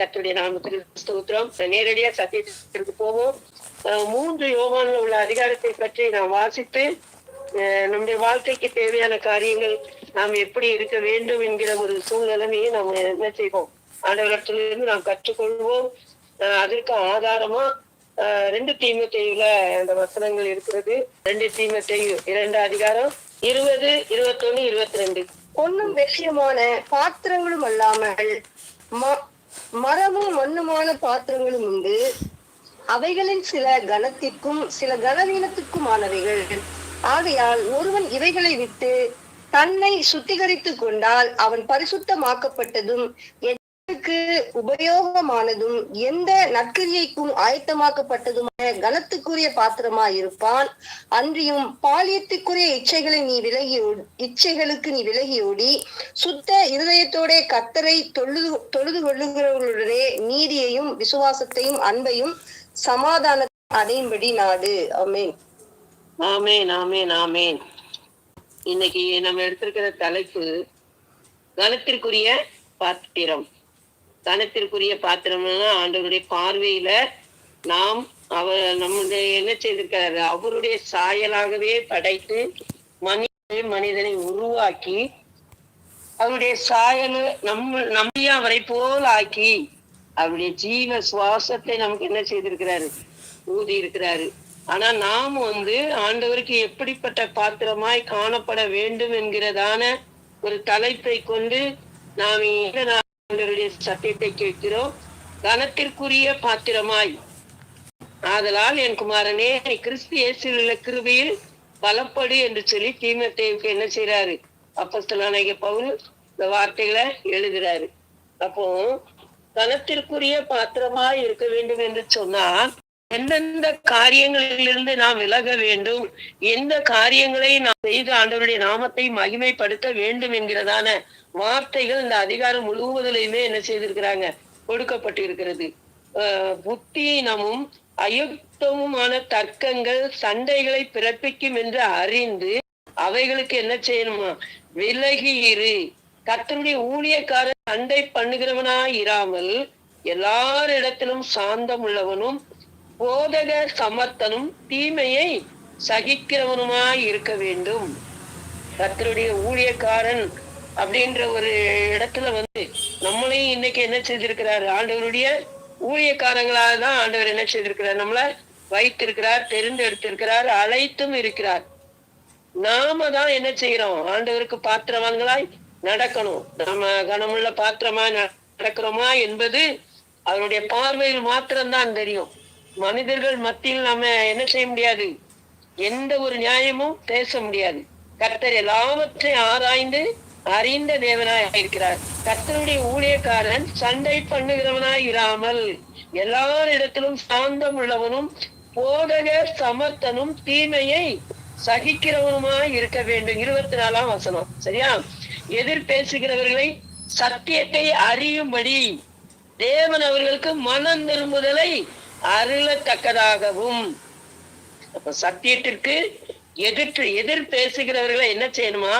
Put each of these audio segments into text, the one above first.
கர்த்தருடைய நாமத்துக்கு ஸ்தோத்திரம். நேரடியா சத்தியத்திற்கு போவோம். 3 யோவான்ல உள்ள அதிகாரத்தை பற்றி நாம் வாசித்து நம்முடைய வாழ்க்கைக்கு தேவையான காரியங்கள் நாம் எப்படி இருக்க வேண்டும் என்கிற ஒரு சூழ்நிலைமையை நாம் என்ன செய்வோம், ஆண்டவரிடத்திலிருந்து நாம் கற்றுக்கொள்வோம். அதற்கு ஆதாரமா 2 தீமோத்தேயுல அந்த வசனங்கள் இருக்கிறது. 2 தீமோத்தேயு 2 அதிகாரம் 20, 21, 22. பொன்னும் வெள்ளியுமான பாத்திரங்களும் அல்லாமல் மரமும் மண்ணுமான பாத்திரங்களும் உண்டு. அவைகளில் சில கனத்திற்கும் சில கனவீனத்திற்குமானவைகள். ஆகையால் ஒருவன் இவைகளை விட்டு தன்னை சுத்திகரித்துக் கொண்டால் அவன் பரிசுத்தமாக்கப்பட்டதும் உபயோகமானதும் எந்த நற்கிரியைக்கும் ஆயத்தமாக்கப்பட்டதுமான கனத்துக்குரிய பாத்திரமாய் இருப்பான். அன்றியும் பாலியத்துக்குரிய இச்சைகளுக்கு நீ விலகியோடி சுத்த இருதயத்தோட கர்த்தரை தொழுது கொள்ளுகிறவர்களுடைய நீதியையும் விசுவாசத்தையும் அன்பையும் சமாதானத்தை அடையும்படி நாடு. ஆமென். ஆமேன், ஆமேன், ஆமேன். இன்னைக்கு நம்ம எடுத்திருக்கிற தலைப்பு கனத்திற்குரிய பாத்திரம். கனத்திற்குரிய பாத்திரம்னா ஆண்டவருடைய பார்வையில நாம் நம்முடைய என்ன செய்திருக்கிறாரு, அவருடைய சாயலாகவே படைத்து மனிதனை உருவாக்கி அவருடைய சாயலை நம்மைய அவரை போல் ஆக்கி அவருடைய ஜீவ சுவாசத்தை நமக்கு என்ன செய்திருக்கிறாரு, ஊதி இருக்கிறாரு. ஆனா நாம் ஆண்டவருக்கு எப்படிப்பட்ட பாத்திரமாய் காணப்பட வேண்டும் என்கிறதான ஒரு தலைப்பை கொண்டு நாம் ஆண்டவருடைய சத்தியத்தை கேட்கிறோம். கனத்திற்குரிய பாத்திரமாய் ஆதலால் என் குமாரனே நீ கிறிஸ்து இயேசுவில் உள்ள கிருபையில் பலப்படு என்று சொல்லி தீமோத்தேயுவுக்கு என்ன செய்யறாரு, அப்போஸ்தலனாகிய பவுல் இந்த வார்த்தைகளை எழுதுறாரு. அப்போ கனத்திற்குரிய பாத்திரமாய் இருக்க வேண்டும் என்று சொன்னால் எந்தெந்த காரியங்களிலிருந்து நாம் விலக வேண்டும், எந்த காரியங்களை நாம் செய்து ஆண்டவருடைய நாமத்தை மகிமைப்படுத்த வேண்டும் என்கிறதான வார்த்தைகள் இந்த அதிகாரம் முழுவதிலுமே என்ன செய்திருக்கிறாங்க, கொடுக்கப்பட்டு இருக்கிறது. புத்தீனமும் அயுக்தமுமான தர்க்கங்கள் சண்டைகளை பிறப்பிக்கும் என்று அறிந்து அவைகளுக்கு என்ன செய்யணுமா, விலகி இரு. கர்த்தருடைய ஊழியக்காரன் சண்டை பண்ணுகிறவனாய் இராமல் எல்லாரிடத்திலும் சாந்தம் உள்ளவனும் போதக சமர்த்தனும் தீமையை சகிக்கிறவனுமாய் இருக்க வேண்டும். கர்த்தருடைய ஊழியக்காரன் அப்படின்ற ஒரு இடத்துல நம்மளையும் இன்னைக்கு என்ன செய்திருக்கிறாரு, ஆண்டவருடைய ஊழியக்காரங்களாக தான் ஆண்டவர் என்ன செய்திருக்கிறார், நம்மள வைத்திருக்கிறார், தெரிந்தெடுத்திருக்கிறார், அழைத்தும் இருக்கிறார். நாம தான் என்ன செய்யறோம், ஆண்டவருக்கு பாத்திரவான்களாய் நடக்கணும். நம்ம கனமுள்ள பாத்திரமாய் நடக்கிறோமா என்பது அவருடைய பார்வையில் மாத்திரம்தான் தெரியும். மனிதர்கள் மத்தியில் நம்ம என்ன செய்ய முடியாது, எந்த ஒரு நியாயமும் பேச முடியாது. கர்த்தர் எல்லாவற்றையும் ஆராய்ந்து அறிந்த தேவனாய் இருக்கிறார். கர்த்தருடைய ஊழியக்காரன் சண்டை பண்ணுகிறவனாய் இராமல் எல்லாரிடத்திலும் சாந்தம் உள்ளவனும் போதக சமர்த்தனும் தீமையை சகிக்கிறவனுமாய் இருக்க வேண்டும். 24ஆம் வசனம். சரியா? எதிர் பேசுகிறவர்களை சத்தியத்தை அறியும்படி தேவன் அவர்களுக்கு மனம் திரும்புதலை அருளத்தக்கதாகவும். அப்ப சத்தியத்திற்கு எதிர் பேசுகிறவர்களை என்ன செய்யணுமா,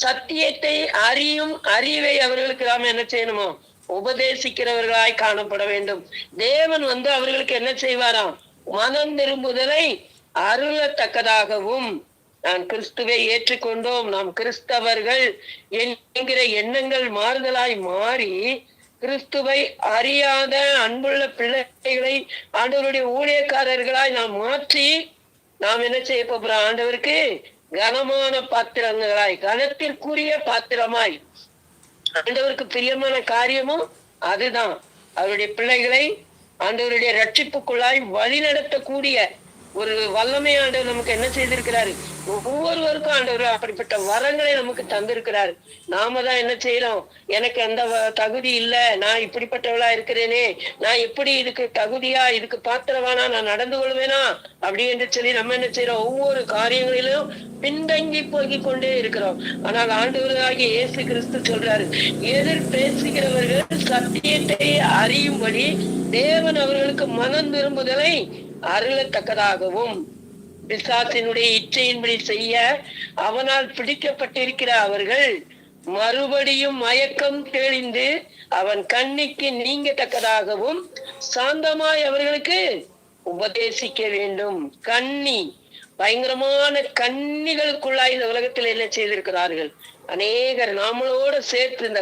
சத்தியத்தை அறியும் அறிவை அவர்களுக்கு நாம என்ன செய்யணுமா, உபதேசிக்கிறவர்களாய் காணப்பட வேண்டும். தேவன் அவர்களுக்கு என்ன செய்வாராம், மனம் திரும்புதலை அருளத்தக்கதாகவும். நான் கிறிஸ்துவை ஏற்றுக்கொண்டோம், நாம் கிறிஸ்தவர்கள் என்கிற எண்ணங்கள் மாறுதலாய் மாறி கிறிஸ்துவை அறியாத அன்புள்ள பிள்ளைகளை ஆண்டவருடைய ஊழியக்காரர்களாய் நாம் மாற்றி நாம் என்ன செய்ய போறோம், ஆண்டவருக்கு கனமான பாத்திரங்களாய், கனத்திற்குரிய பாத்திரமாய். ஆண்டவருக்கு பிரியமான காரியமும் அதுதான். அவருடைய பிள்ளைகளை ஆண்டவருடைய ரட்சிப்புக்குள்ளாய் வழி நடத்தக்கூடிய ஒரு வல்லமை ஆண்டவர் நமக்கு என்ன செய்திருக்கிறாரு, ஒவ்வொருவருக்கும் ஆண்டவர் அப்படிப்பட்ட வரங்களை நமக்கு தந்திருக்கிறாரு. நாம தான் என்ன செய்யறோம், எனக்கு அந்த தகுதி இல்லை, நான் இப்படிப்பட்டவளா இருக்கிறேனே, நான் எப்படி இதுக்கு தகுதியா, இதுக்கு பாத்திரவானா, நான் நடந்து கொள்வேனா அப்படி என்று சொல்லி நம்ம என்ன செய்யறோம், ஒவ்வொரு காரியங்களிலும் பின்தங்கி போய் கொண்டே இருக்கிறோம். ஆனால் ஆண்டவராகிய இயேசு கிறிஸ்து சொல்றாரு, எதிர் பேசுகிறவர்கள் சத்தியத்தை அறியும்படி தேவன் அவர்களுக்கு மனம் திரும்புதலை அருளத்தக்கதாகவும் பிசாசினுடைய இச்சையின்படி செய்ய அவனால் பிடிக்கப்பட்டிருக்கிற அவர்கள் மறுபடியும் மயக்கம் தெளிந்து அவன் கண்ணிக்கு நீங்கத்தக்கதாகவும் சாந்தமாய் அவர்களுக்கு உபதேசிக்க வேண்டும். கண்ணி, பயங்கரமான கண்ணிகளுக்குள்ளாய் இந்த உலகத்தில் என்ன செய்திருக்கிறார்கள் அநேகர், நாமளோட சேர்த்து இந்த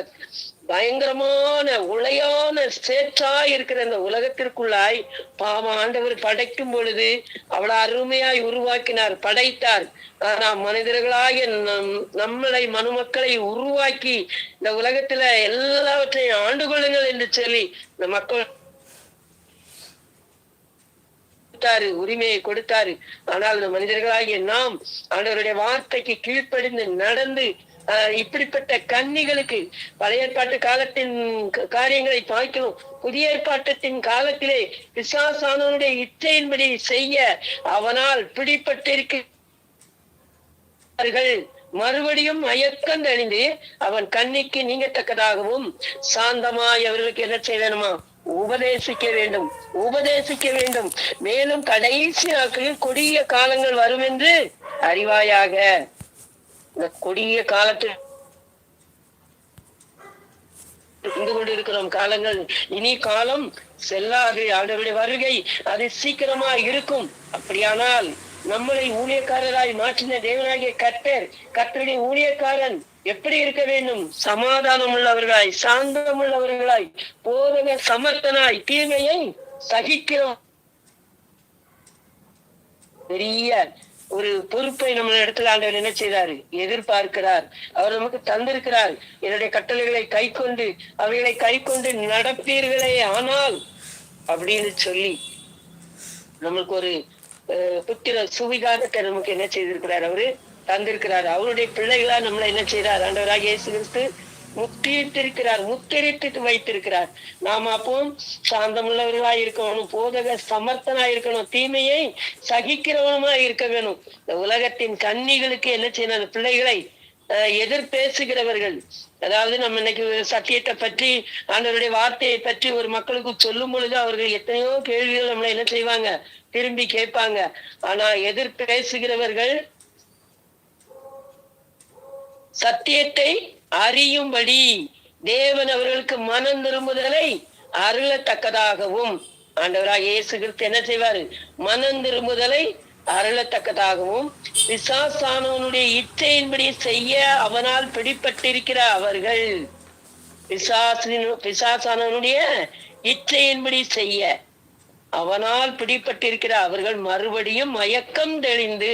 பயங்கரமான உளையான சேற்றாய் இருக்கிற இந்த உலகத்திற்குள்ளாய் பாவம் ஆண்டவர் படைக்கும் பொழுது அவ்வளவு அருமையாய் உருவாக்கினார், படைத்தார். ஆனா மனிதர்களாகிய நம்மளை மனுமக்களை உருவாக்கி இந்த உலகத்துல எல்லாவற்றையும் ஆண்டு கொள்ளுங்கள் என்று சொல்லி இந்த மக்கள் உரிமையை கொடுத்தாரு. ஆனால் இந்த மனிதர்களாகிய நாம் ஆண்டவருடைய வார்த்தைக்கு கீழ்ப்படிந்து நடந்து இப்படிப்பட்ட கன்னிகளுக்கு பழைய ஏற்பாட்டு காலத்தின் காரியங்களை பார்க்கணும். புதிய ஏற்பாட்டத்தின் காலத்திலே பிசாசானவனுடைய இச்சையின்படி செய்ய அவனால் பிடிப்பட்டிருக்கிறார்கள். மறுபடியும் மயக்கம் தெளிந்து அவன் கண்ணிக்கு நீங்கத்தக்கதாகவும் சாந்தமாய் அவர்களுக்கு என்ன செய்ய வேணுமா? உபதேசிக்க வேண்டும், உபதேசிக்க வேண்டும். மேலும் கடைசி நாட்களில் கொடிய காலங்கள் வரும் என்று அறிவாயாக. இந்த கொடிய காலத்தில் இருந்து கொண்டிருக்கிறோம் காலங்கள். இனி காலம் செல்லாது, ஆண்டவருடைய வருகை அது சீக்கிரமா இருக்கும். அப்படியானால் நம்மளை ஊழியக்காரராய் மாற்றின தேவனாகிய கர்த்தருடைய ஊழியக்காரன் எப்படி இருக்க வேண்டும்? சமாதானம் உள்ளவர்களாய், சாந்தம் உள்ளவர்களாய், போதக சமர்த்தனாய், தீமையை சகிக்கிறோம். பெரிய ஒரு பொறுப்பை நம்ம இடத்துல ஆண்டவர் என்ன செய்தாரு? எதிர்பார்க்கிறார். அவர் நமக்கு தந்திருக்கிறார். என்னுடைய கட்டளைகளை கை கொண்டு அவைகளை கை கொண்டு நடப்பீர்களே ஆனால் அப்படின்னு சொல்லி நம்மளுக்கு ஒரு புத்திர சுவிகாரத்தை நமக்கு என்ன செய்திருக்கிறார்? அவரு தந்திருக்கிறார். அவருடைய பிள்ளைகளா நம்மளை என்ன செய்யறார்? ஆண்டவராக இயேசு கிறிஸ்து முத்திரித்திருக்கிறார், முத்திரித்து வைத்திருக்கிறார். நாம அப்போ சாந்தமுள்ளவர்களாய் இருக்கணும், போதக சமர்த்தனாய் இருக்கணும், தீமையை சகிக்கிறவனுமா இருக்க வேணும். இந்த உலகத்தின் கன்னிகளுக்கு என்ன செய்யணும்? பிள்ளைகளை எதிர்பேசுகிறவர்கள், அதாவது நம்ம இன்னைக்கு சத்தியத்தை பற்றி ஆண்டவருடைய வார்த்தையை பற்றி ஒரு மக்களுக்கு சொல்லும் பொழுது அவர்கள் எத்தனையோ கேள்விகள் நம்மளை என்ன செய்வாங்க? திரும்பி கேட்பாங்க. ஆனா எதிர்பேசுகிறவர்கள் சத்தியத்தை அறியும்படி தேவன் அவர்களுக்கு மனம் திரும்புதலை அருளத்தக்கதாகவும், ஆண்டவராக இயேசு கிறிஸ்து என்ன செய்வாரு? மனம் திரும்புதலை அருளத்தக்கதாகவும் பிசாசானவனுடைய இச்சையின்படி செய்ய அவனால் பிடிப்பட்டிருக்கிற அவர்கள், பிசாசானவனுடைய இச்சையின்படி செய்ய அவனால் பிடிப்பட்டிருக்கிற அவர்கள் மறுபடியும் மயக்கம் தெளிந்து,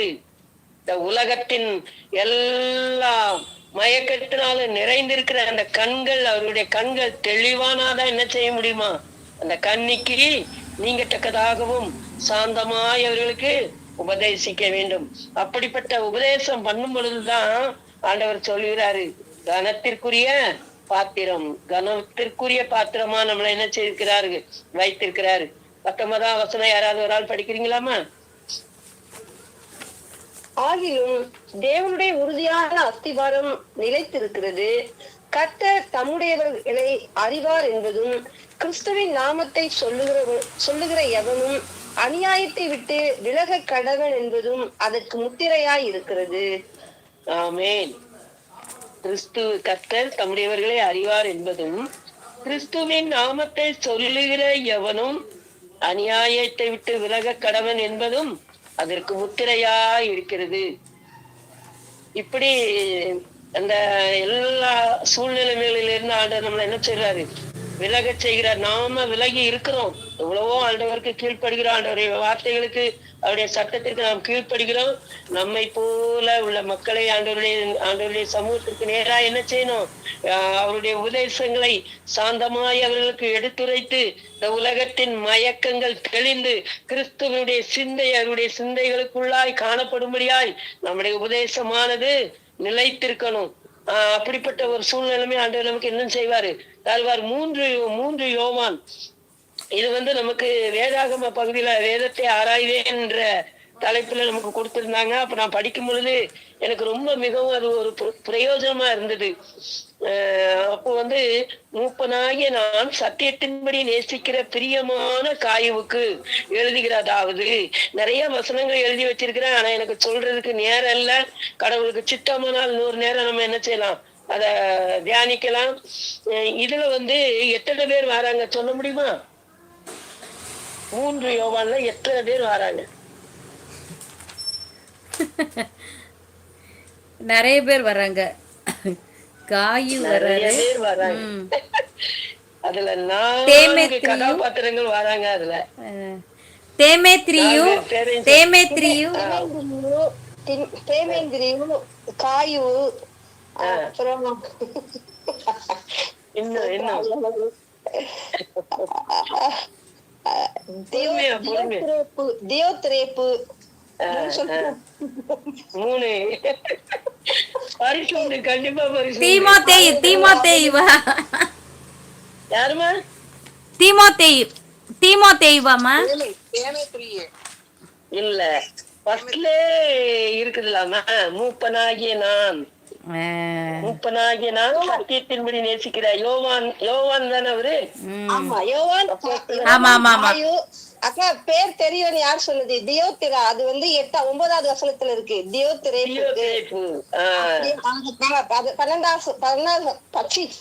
இந்த உலகத்தின் எல்லா மயக்கத்தினால நிறைந்திருக்கிற அந்த கண்கள், அவருடைய கண்கள் தெளிவானாதான் என்ன செய்ய முடியுமா? அந்த கண்ணிக்கு நீங்கத்தக்கதாகவும் சாந்தமாய் அவர்களுக்கு உபதேசிக்க வேண்டும். அப்படிப்பட்ட உபதேசம் பண்ணும் பொழுதுதான் ஆண்டவர் சொல்கிறாரு, கனத்திற்குரிய பாத்திரமா நம்மளை என்ன செய்திருக்கிறாரு? வைத்திருக்கிறாரு. 19ஆம் வசனம் யாராவது ஒரு ஆள் படிக்கிறீங்களாமா? ஆகிலும் தேவனுடைய உறுதியான அஸ்திவாரம் நிலைத்திருக்கிறது. கர்த்தர் தம்முடையவர்களை அறிவார் என்பதும், கிறிஸ்துவின் நாமத்தை சொல்லுகிற எவனும் அநியாயத்தை விட்டு விலக கடவன் என்பதும் அதற்கு முத்திரையாய் இருக்கிறது. ஆமென். கர்த்தர் தம்முடையவர்களை அறிவார் என்பதும், கிறிஸ்துவின் நாமத்தை சொல்லுகிற எவனும் அநியாயத்தை விட்டு விலக கடவன் என்பதும் அதற்கு முத்திரையா இருக்கிறது. இப்படி அந்த எல்லா சூழ்நிலைகளிலிருந்து ஆண்டவர் நம்மளை என்ன செய்யறாரு? விலக செய்கிறார். நாம விலகி இருக்கிறோம். எவ்வளவோ ஆண்டவருக்கு கீழ்ப்படுகிறோம். ஆண்டவருடைய வார்த்தைகளுக்கு, அவருடைய சட்டத்திற்கு நாம் கீழ்ப்படுகிறோம். நம்மை போல உள்ள மக்களை ஆண்டவருடைய சமூகத்திற்கு நேரா என்ன செய்யணும்? அவருடைய உபதேசங்களை சாந்தமாய் அவர்களுக்கு எடுத்துரைத்து இந்த உலகத்தின் மயக்கங்கள் தெளிந்து கிறிஸ்துவனுடைய சிந்தை அவருடைய சிந்தைகளுக்குள்ளாய் காணப்படும்படியாய் நம்முடைய உபதேசமானது நிலைத்திருக்கணும். அப்படிப்பட்ட ஒரு சூழ்நிலைமை ஆண்டவர் நமக்கு என்ன செய்வாரு? தருவார். 3 யோவான், இது நமக்கு வேதாகம பகுதியில வேதத்தை ஆராய்வேன் என்ற தலைப்புல நமக்கு கொடுத்திருந்தாங்க. அப்ப நான் படிக்கும் பொழுது எனக்கு ரொம்ப மிகவும் அது ஒரு பிரயோஜனமா இருந்தது. அப்போ மூப்பனாகிய நான் சத்தியத்தின்படி நேசிக்கிற பிரியமான காயுவுக்கு எழுதுகிறதாவது, நிறைய வசனங்கள் எழுதி வச்சிருக்கிறேன். ஆனா எனக்கு சொல்றதுக்கு நேரம் இல்ல. கடவுளுக்கு சித்தமானால் 100 நேரம் நம்ம என்ன செய்யலாம்? அத தியானிக்கலாம். இதுல வந்து எத்தனை பேர் வராங்க சொல்ல முடியுமா? 3 யோவான்ல எத்தனை பேர் வராங்க? நிறைய பேர் வர்றாங்க. காயு நிறைய வர்றாரு. பேர் வராங்க. ம். அதுல தேமேத்ரியு. 4 கதாபாத்திரங்கள் வராங்க. அதுல தேமேத்ரியு 4 பேரையும் தேமேத்ரியு தேமேந்திரியு, காயு, அப்புறம் இன்னும் இன்னும் பொறுமையா, பொறுமையா. தியோத்ரேப்பு 3 பரிசு உண்டு, கண்டிப்பா பரிசு உண்டு. தீமோத்தேயு தீமோத்தேயுவா யாருமா? தீமோத்தேயுவாமா? இல்ல, ஃபர்ஸ்ட்ல இருக்குதுலாமா, மூப்பனாகிய நான். மூப்பனாகிய நான் சத்தியத்தின்படி நேசிக்கிற யோவான் தானே அவரு? ஆமா, யோவான். ஆமா ஆமா ஆமா. அக்கா பேர் தெரியும், யார் சொன்னது? தியோத்திரா. அது வந்து 9வது வசனத்துல இருக்கு. தியோத்ரேப்பு.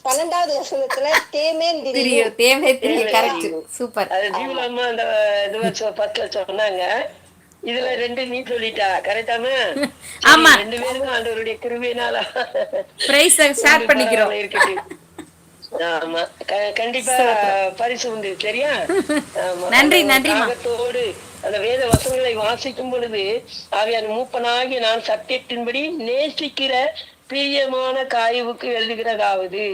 12வது வசனத்துல தேமேந்திரியு. தேமேத்ரியு கரெக்ட். சூப்பர். அது ஜீவலாமா அந்த இது ஃபர்ஸ்ட்ல சொன்னாங்க. இதுல 2 நீ சொல்லிட்டா, கரெக்டாமா? ஆமா. 2 பேரும் ஆண்டவருடைய கிருபையினால பிரைஸ் ஷேர் பண்ணிக்கிறோம். இருக்குது. ஆமா, கண்டிப்பா பரிசு உண்டு. சரியா? நன்றி நன்றிமா. தாகத்தோடு அந்த வேத வசனங்களை வாசிக்கும் பொழுது ஆவியான மூப்பனாகி நான் சத்தியத்தின்படி நேசிக்கிற பிரியமான காயுவுக்கு எழுதுகிறதாவது,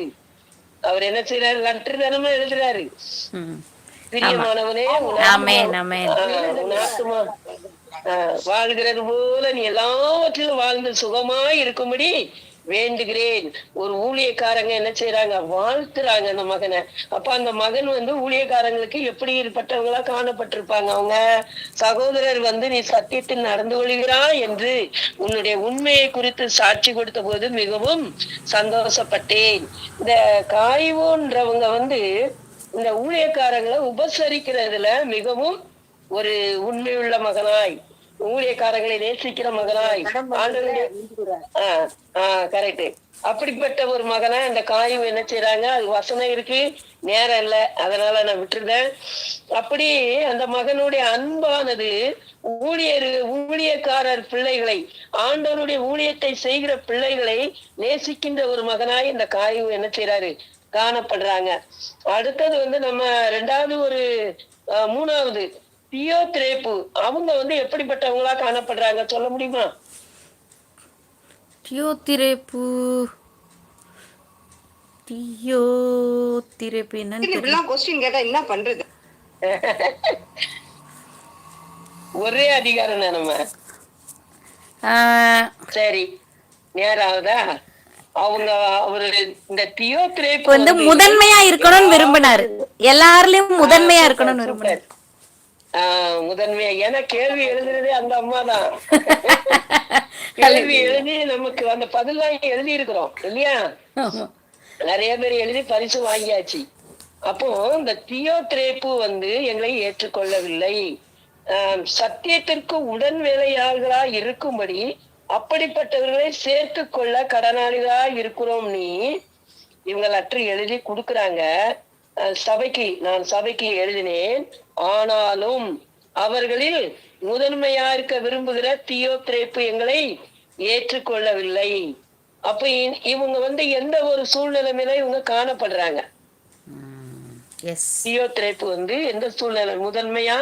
அவர் என்ன செய்யறாரு? லெட்டர் தானமா எழுதுறாரு. பிரியமானவனே, ஆமென் ஆமென். உன் ஆத்துமா வாழ்கிறது போல நீ எல்லாவற்றிலும் வாழ்ந்து சுகமாய் இருக்கும்படி வேண்டுகிறேன். ஒரு ஊழியக்காரங்க என்ன செய்யறாங்க? வாழ்த்துறாங்க அந்த மகனை. அப்ப அந்த மகன் வந்து ஊழியக்காரங்களுக்கு எப்படி பட்டவங்களா காணப்பட்டிருப்பாங்க? அவங்க சகோதரர் வந்து நீ சத்தியத்தில் நடந்து கொள்கிறாய் என்று உன்னுடைய உண்மையை குறித்து சாட்சி கொடுத்த போது மிகவும் சந்தோஷப்பட்டேன். இந்த காய்வோன்றவங்க வந்து இந்த ஊழியக்காரங்களை உபசரிக்கிறதுல மிகவும் ஒரு உண்மையுள்ள மகனாய், ஊழியக்காரங்களை நேசிக்கிற மகனாய், கரெக்ட், அப்படிப்பட்ட ஒரு மகனா அந்த காயும் என்ன செய்யறாங்க? அது வசனம் இருக்கு, நேரம் இல்ல, அதனால நான் விட்டுருந்தேன். அப்படி அந்த மகனுடைய அன்பானது ஊழியக்காரர் பிள்ளைகளை, ஆண்டவருடைய ஊழியத்தை செய்கிற பிள்ளைகளை நேசிக்கின்ற ஒரு மகனாய் இந்த காயும் என்ன செய்யறாரு? காணப்படுறாங்க. அடுத்தது வந்து நம்ம 3வது தியோத்ரேப்பு, அவங்க வந்து எப்படிப்பட்டவங்களா காணப்படுறாங்க சொல்ல முடியுமா? தியோத்ரேப்பு என்னன்னு இப்படிலாம் கொஸ்டின் கேட்டா என்ன பண்றது? ஒரே அதிகாரம் நம்ம. சரி, நேராவதா? அவரு இந்த தியோத்ரேப்பு வந்து முதன்மையா இருக்கணும்னு விரும்பினாரு. எல்லாருலயும் முதன்மையா இருக்கணும்னு விரும்பினாரு. முதன்மையா, ஏன்னா கேள்வி எழுதுறதே அந்த அம்மா தான். கேள்வி எழுதி நமக்கு அந்த பதிலாம் எழுதி இருக்கிறோம் இல்லையா? நிறைய பேர் எழுதி பரிசு வாங்கியாச்சு. அப்போ இந்த தியோத்ரேப்பு வந்து எங்களை ஏற்றுக்கொள்ளவில்லை. சத்தியத்திற்கு உடன் வேலையாளர்களா இருக்கும்படி அப்படிப்பட்டவர்களை சேர்த்து கொள்ள கடனாளிகளா இருக்கிறோம். நீ இவங்க லெட்டர் எழுதி கொடுக்குறாங்க சபைக்கு. நான் சபைக்கு எழுதினேன், ஆனாலும் அவர்களில் முதன்மையா இருக்க விரும்புகிற தியோத்ரேப்பு எங்களை ஏற்றுக்கொள்ளவில்லை. அப்ப இவங்க வந்து எந்த ஒரு சூழ்நிலையில இவங்க காணப்படுறாங்க? தியோத்ரேப்பு வந்து எந்த சூழ்நிலை? முதன்மையா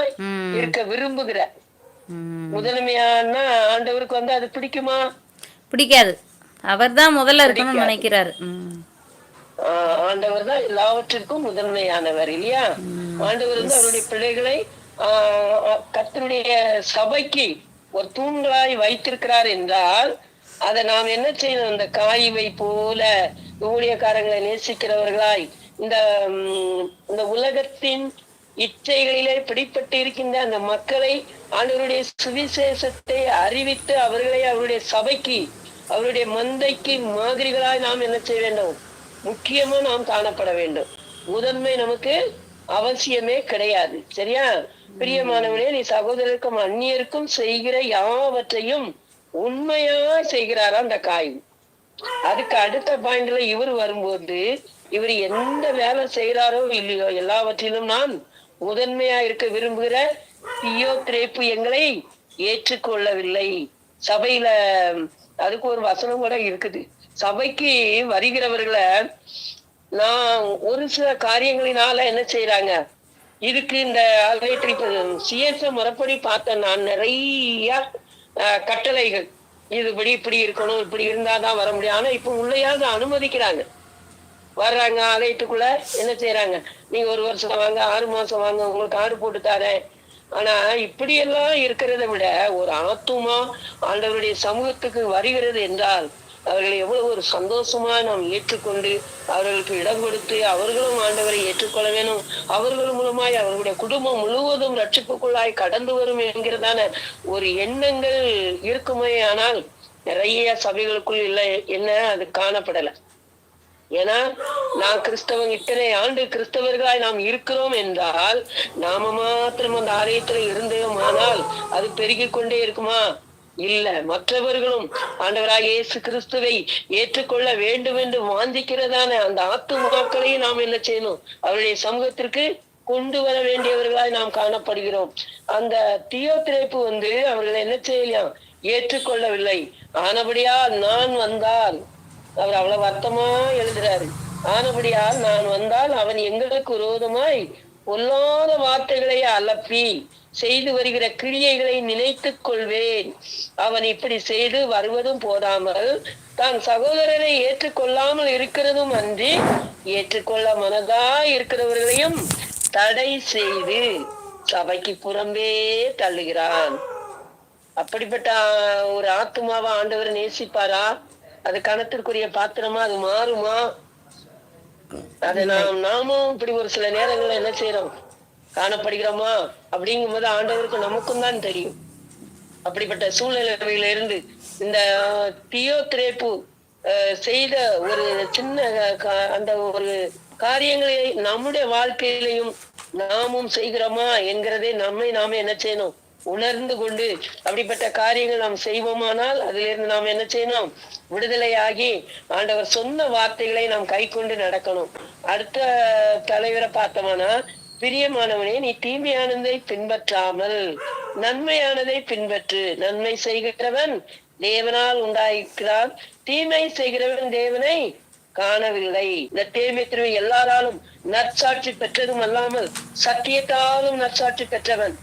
இருக்க விரும்புகிற. முதன்மையானா ஆண்டவருக்கு வந்து அது பிடிக்குமா? பிடிக்காது. அவர் தான் முதல்ல இருக்கணும்னு நினைக்கிறாரு. ஆண்டவர் தான் எல்லாவற்றிற்கும் முதன்மையானவர் இல்லையா? ஆண்டவர் வந்து அவருடைய பிள்ளைகளை கர்த்தருடைய சபைக்கு ஒரு தூண்களாய் வைத்திருக்கிறார் என்றால் அதை நாம் என்ன செய்யணும்? இந்த காய்வை போல ஊழியக்காரங்களை நேசிக்கிறவர்களாய் இந்த உலகத்தின் இச்சைகளிலே பிடிப்பட்டு இருக்கின்ற அந்த மக்களை ஆண்டவருடைய சுவிசேஷத்தை அறிவித்து அவர்களை அவருடைய சபைக்கு, அவருடைய மந்தைக்கு மாதிரிகளாய் நாம் என்ன செய்ய வேண்டும்? முக்கியமா நாம் காணப்பட வேண்டும். முதன்மை நமக்கு அவசியமே கிடையாது. சரியா? பிரியமானவனே, நீ சகோதரருக்கும் அந்நியருக்கும் செய்கிற யாவற்றையும் உண்மையா செய்கிறாரா அந்த காய்? அதுக்கு அடுத்த பாயிண்ட்ல இவர் வரும்போது இவர் எந்த வேலை செய்யறாரோ இல்லையோ எல்லாவற்றிலும் நான் முதன்மையா இருக்க விரும்புகிற தியோத்திரேப்பு எங்களை ஏற்றுக்கொள்ளவில்லை. சபையில அதுக்கு ஒரு வசனம் கூட இருக்குது. சபைக்கு வருகிறவர்களை நான் ஒரு சில காரியங்களினால என்ன செய்யறாங்க, இதுக்கு இந்த சிஎஸ் முறைப்படி பார்த்தேன் நான் நிறைய கட்டளைகள், இதுபடி இப்படி இருக்கணும், இப்படி இருந்தாதான் வர முடியும். ஆனா இப்ப உள்ளேயாவது அனுமதிக்கிறாங்க. வர்றாங்க ஆலயத்துக்குள்ள என்ன செய்யறாங்க, நீங்க 1 வருஷம் வாங்க, 6 மாசம் வாங்க, உங்களுக்கு கார்டு போட்டு தரேன். ஆனா இப்படி எல்லாம் இருக்கிறத விட ஒரு ஆத்துமா ஆண்டவருடைய சமூகத்துக்கு வருகிறது என்றால் அவர்களை எவ்வளவு ஒரு சந்தோஷமா நாம் ஏற்றுக்கொண்டு அவர்களுக்கு இடம் கொடுத்து அவர்களும் ஆண்டவரை ஏற்றுக்கொள்ள வேணும். அவர்கள் மூலமாய் அவர்களுடைய குடும்பம் முழுவதும் ரட்சிப்புக்குள்ளாய் கடந்து வரும் என்கிறதான ஒரு எண்ணங்கள் இருக்குமே. ஆனால் நிறைய சபைகளுக்குள் இல்லை, என்ன அது காணப்படலை. ஏன்னா நான் கிறிஸ்தவன், இத்தனை ஆண்டு கிறிஸ்தவர்களாய் நாம் இருக்கிறோம் என்றால் நாம மாத்திரம் அந்த ஆலயத்துல இருந்தோமானால் அது பெருகிக் கொண்டே இருக்குமா? இல்ல, மற்றவர்களும் ஆண்டவராக இயேசு கிறிஸ்துவை ஏற்றுக்கொள்ள வேண்டும் என்று வாஞ்சிக்கிறதான அந்த ஆத்துமாக்களையும் நாம் என்ன செய்யணும், அவருடைய சமூகத்திற்கு கொண்டு வர வேண்டியவர்களாய் நாம் காணப்படுகிறோம். அந்த தியோத்திரேப்பு அவர்களை என்ன செய்யலாம், ஏற்றுக்கொள்ளவில்லை. ஆனபடியால் நான் வந்தால், அவர் அவ்வளவு அர்த்தமா எழுதுறாரு, ஆனபடியால் நான் வந்தால் அவன் எங்களுக்கு விரோதமாய் பொல்லாத வார்த்தைகளை அலப்பி செய்து வருகிற கிரியைகளை நினைத்துக் கொள்வேன். அவன் இப்படி செய்து வருவதும் போதாமல் தான் சகோதரனை ஏற்றுக்கொள்ளாமல் இருக்கிறதும் அன்றி ஏற்றுக்கொள்ள மனதா இருக்கிறவர்களையும் தடை செய்து சபைக்கு புறம்பே தள்ளுகிறான். அப்படிப்பட்ட ஒரு ஆத்துமாவை ஆண்டவர் நேசிப்பாரா? அது கணத்திற்குரிய பாத்திரமா? அது மாறுமா? அதை நாமும் இப்படி ஒரு சில நேரங்கள்ல என்ன செய்யறோம், காணப்படுகிறோமா அப்படிங்கும் போது ஆண்டவருக்கு நமக்கும் தான் தெரியும். அப்படிப்பட்ட சூழ்நிலையில இருந்து இந்த தியோத்திரேப்பு செய்த ஒரு சின்ன அந்த ஒரு காரியங்களை நம்முடைய வாழ்க்கையிலையும் நாமும் செய்கிறோமா என்கிறதே நாமே என்ன செய்யணும், உணர்ந்து கொண்டு அப்படிப்பட்ட காரியங்கள் நாம் செய்வோமானால் அதிலிருந்து நாம் என்ன செய்யணும், விடுதலையாகி ஆண்டவர் சொன்ன வார்த்தைகளை நாம் கை கொண்டு நடக்கணும். அடுத்த தலைவரை பார்த்தோம்னா, பிரியமானவனே நீ தீமையானதை பின்பற்றாமல் நன்மையானதை பின்பற்று. நன்மை செய்கிறவன் தேவனால் உண்டாயிருக்கிறான், தீமை செய்கிறவன் தேவனை காணவில்லை. இந்த தீமை எல்லாராலும் நற்சாட்சி பெற்றதும் அல்லாமல் சத்தியத்தாலும் நற்சாட்சி பெற்றவன்